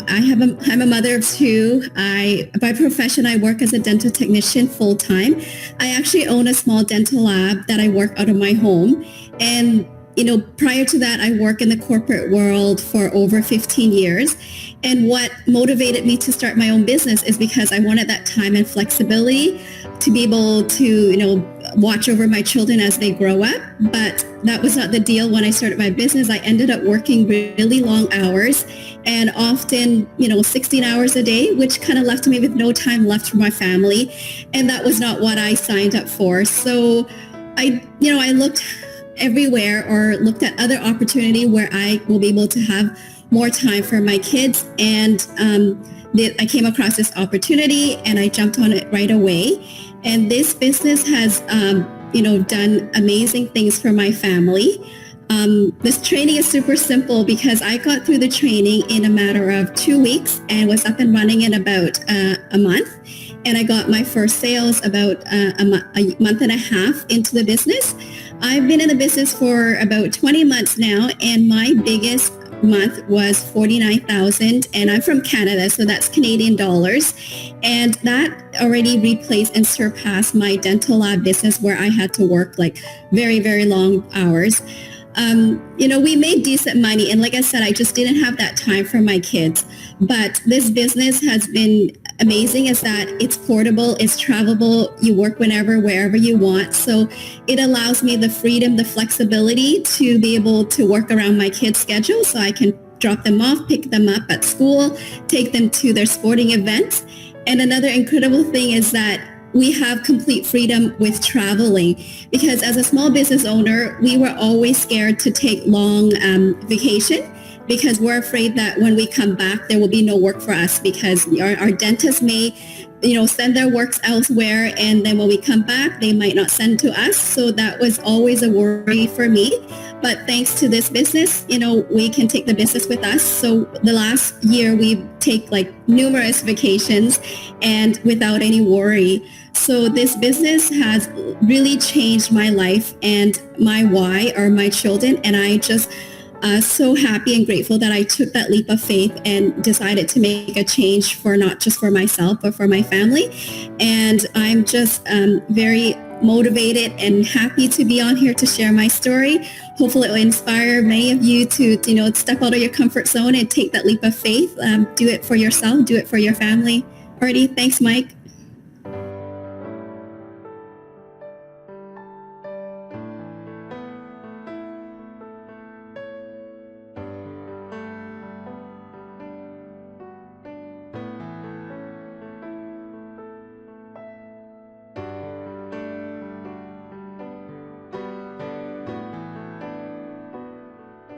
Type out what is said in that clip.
I'm a mother of two. By profession, I work as a dental technician full time. I actually own a small dental lab that I work out of my home. And, prior to that, I work in the corporate world for over 15 years. And what motivated me to start my own business is because I wanted that time and flexibility to be able to, watch over my children as they grow up. But that was not the deal when I started my business. I ended up working really long hours and often, 16 hours a day, which kind of left me with no time left for my family. And that was not what I signed up for. So I looked everywhere or looked at other opportunity where I will be able to have more time for my kids. And I came across this opportunity and I jumped on it right away. And this business has, done amazing things for my family. This training is super simple because I got through the training in a matter of 2 weeks and was up and running in about a month. And I got my first sales about a month and a half into the business. I've been in the business for about 20 months now, and my biggest month was 49,000, and I'm from Canada, so that's Canadian dollars, and that already replaced and surpassed my dental lab business where I had to work like very, very long hours. We made decent money, and like I said, I just didn't have that time for my kids. But this business has been amazing is that it's portable, it's travelable, you work whenever, wherever you want. So it allows me the freedom, the flexibility to be able to work around my kids' schedule so I can drop them off, pick them up at school, take them to their sporting events. And another incredible thing is that we have complete freedom with traveling because as a small business owner, we were always scared to take long vacation because we're afraid that when we come back, there will be no work for us because our dentists may, send their works elsewhere. And then when we come back, they might not send to us. So that was always a worry for me. But thanks to this business, we can take the business with us. So the last year we take like numerous vacations and without any worry. So this business has really changed my life and my why are my children. And I just so happy and grateful that I took that leap of faith and decided to make a change for not just for myself, but for my family. And I'm just very motivated and happy to be on here to share my story. Hopefully it will inspire many of you to, step out of your comfort zone and take that leap of faith. Do it for yourself, do it for your family. Alrighty, thanks, Mike.